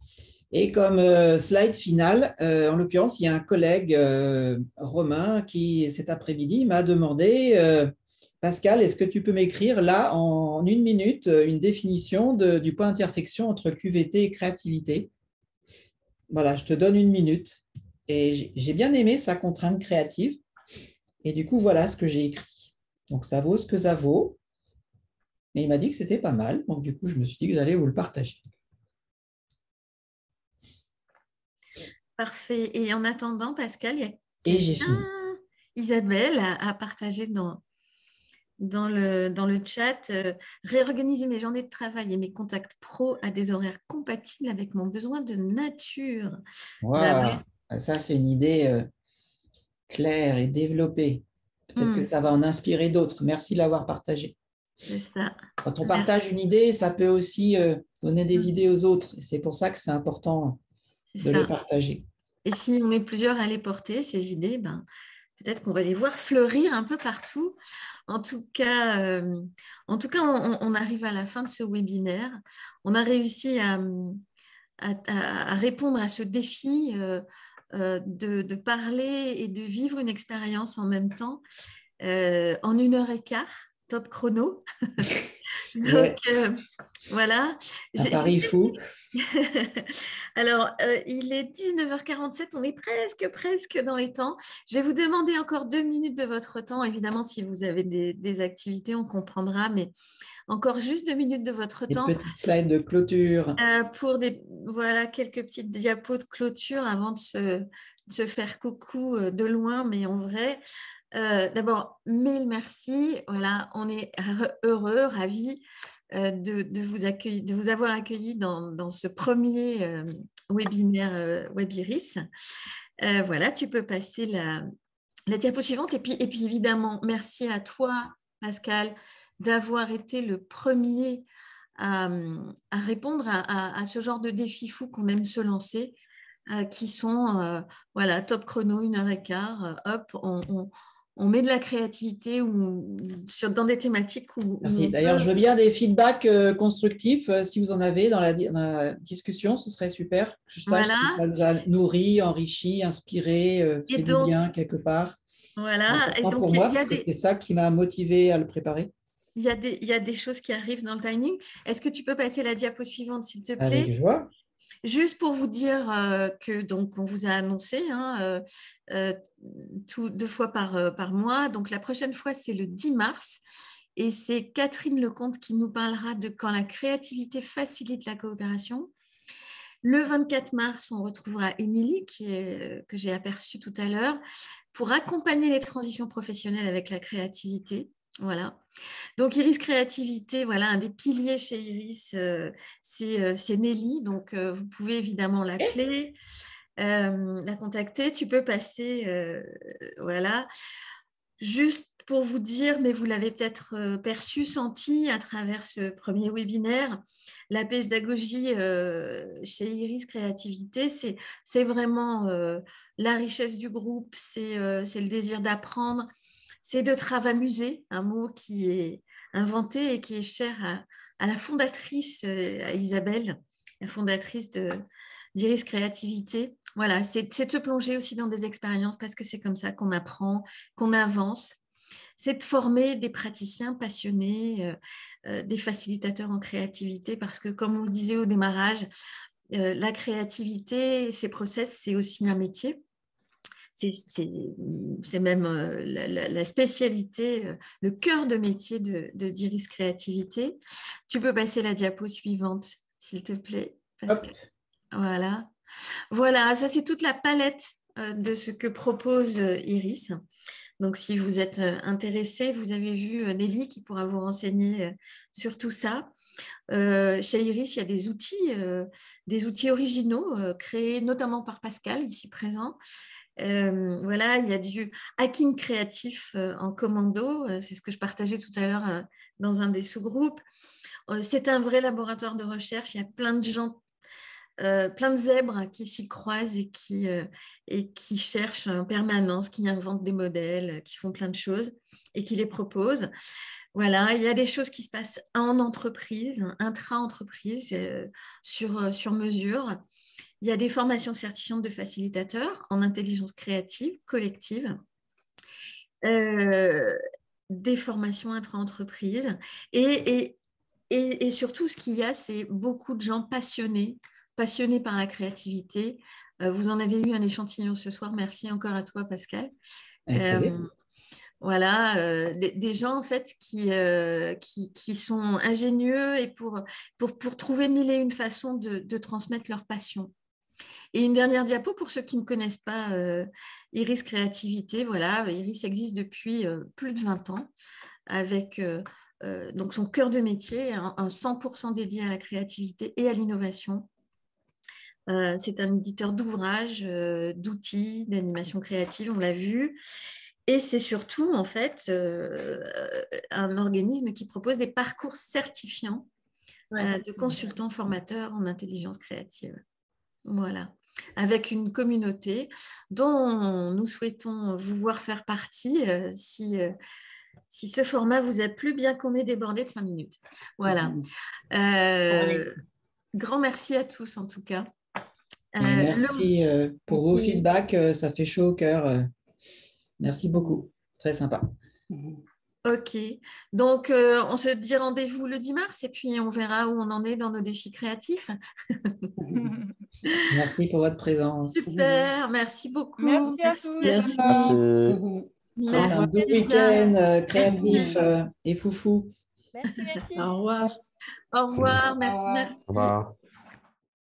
Et comme slide final, en l'occurrence, il y a un collègue Romain qui, cet après-midi, m'a demandé Pascal, est-ce que tu peux m'écrire là, en 1 minute, une définition du point d'intersection entre QVT et créativité? Voilà, je te donne 1 minute. Et j'ai bien aimé sa contrainte créative. Et du coup, voilà ce que j'ai écrit. Donc, ça vaut ce que ça vaut. Mais il m'a dit que c'était pas mal. Donc, du coup, je me suis dit que j'allais vous le partager. Parfait. Et en attendant, Pascal, il y a Et j'ai fini. Isabelle a partagé dans le chat, réorganiser mes journées de travail et mes contacts pro à des horaires compatibles avec mon besoin de nature. Wow. Ça, c'est une idée claire et développée. Peut-être que ça va en inspirer d'autres. Merci de l'avoir partagé. C'est ça. Quand on partage une idée, ça peut aussi donner des idées aux autres. Et c'est pour ça que c'est important de les partager. Et si on est plusieurs à les porter, ces idées, peut-être qu'on va les voir fleurir un peu partout. En tout cas, on arrive à la fin de ce webinaire. On a réussi à répondre à ce défi de parler et de vivre une expérience en même temps en 1h15, top chrono. Donc, voilà. Un pari fou. Alors, il est 19h47, on est presque dans les temps. Je vais vous demander encore 2 minutes de votre temps. Évidemment, si vous avez des activités, on comprendra, mais encore juste 2 minutes de votre temps. Une petite slide de clôture. Pour quelques petites diapos de clôture avant de se faire coucou de loin, mais en vrai. D'abord, mille merci. Voilà, on est heureux, ravis de vous avoir accueilli dans ce premier webinaire WebIris. Voilà, tu peux passer la diapo suivante. Et puis évidemment, merci à toi, Pascal, d'avoir été le premier à répondre à ce genre de défis fous qu'on aime se lancer, qui sont, voilà, top chrono, 1h15, hop, on met de la créativité dans des thématiques où Merci. D'ailleurs, je veux bien des feedbacks constructifs. Si vous en avez dans la discussion, ce serait super. Que je sache si ça nous a nourri, enrichi, inspiré, fait du bien quelque part. Voilà. C'est important pour moi, parce que c'est ça qui m'a motivé à le préparer. Il y a des choses qui arrivent dans le timing. Est-ce que tu peux passer la diapo suivante, s'il te plaît? Avec joie. Juste pour vous dire que donc on vous a annoncé 2 fois par mois. Donc la prochaine fois, c'est le 10 mars. Et c'est Catherine Lecomte qui nous parlera de quand la créativité facilite la coopération. Le 24 mars, on retrouvera Émilie, que j'ai aperçue tout à l'heure, pour accompagner les transitions professionnelles avec la créativité. Voilà. Donc, Iris Créativité, voilà, un des piliers chez Iris, c'est Nelly. Donc, vous pouvez évidemment l'appeler, la contacter. Tu peux passer, voilà. Juste pour vous dire, mais vous l'avez peut-être perçu, senti à travers ce premier webinaire, la pédagogie chez Iris Créativité, c'est vraiment la richesse du groupe, c'est le désir d'apprendre, c'est de travamuser, un mot qui est inventé et qui est cher à la fondatrice, à Isabelle, la fondatrice d'Iris Créativité. Voilà, c'est de se plonger aussi dans des expériences parce que c'est comme ça qu'on apprend, qu'on avance. C'est de former des praticiens passionnés, des facilitateurs en créativité parce que, comme on le disait au démarrage, la créativité, ces process, c'est aussi un métier. C'est même la spécialité, le cœur de métier d'Iris Créativité. Tu peux passer la diapo suivante, s'il te plaît, Pascal. Voilà. Voilà, ça c'est toute la palette de ce que propose Iris. Donc, si vous êtes intéressé, vous avez vu Nelly qui pourra vous renseigner sur tout ça. Chez Iris, il y a des outils originaux créés notamment par Pascal, ici présent. Voilà, il y a du hacking créatif en commando. C'est ce que je partageais tout à l'heure dans un des sous-groupes. C'est un vrai laboratoire de recherche. Il y a plein de gens, plein de zèbres qui s'y croisent et qui cherchent en permanence, qui inventent des modèles, qui font plein de choses et qui les proposent. Voilà, il y a des choses qui se passent en entreprise, intra-entreprise, sur mesure. Il y a des formations certifiantes de facilitateurs en intelligence créative collective, des formations intra-entreprise et surtout, ce qu'il y a, c'est beaucoup de gens passionnés par la créativité. Vous en avez eu un échantillon ce soir. Merci encore à toi, Pascal. Voilà, des gens en fait qui sont ingénieux et pour trouver mille et une façons de transmettre leur passion. Et une dernière diapo pour ceux qui ne connaissent pas Iris Créativité. Voilà, Iris existe depuis plus de 20 ans avec donc son cœur de métier, un 100% dédié à la créativité et à l'innovation. C'est un éditeur d'ouvrages, d'outils, d'animation créative, on l'a vu. Et c'est surtout, en fait, un organisme qui propose des parcours certifiants de consultants formateurs en intelligence créative. Voilà, avec une communauté dont nous souhaitons vous voir faire partie si ce format vous a plu, bien qu'on ait débordé de 5 minutes. Voilà. Grand merci à tous, en tout cas. Merci pour vos feedbacks, ça fait chaud au cœur. Merci beaucoup, très sympa. Ok, donc on se dit rendez-vous le 10 mars et puis on verra où on en est dans nos défis créatifs. Merci pour votre présence. Super, merci beaucoup. Merci à tous. Merci. Merci. Un bon week-end créatif et foufou. Merci. Au revoir. Au revoir, merci. Au revoir.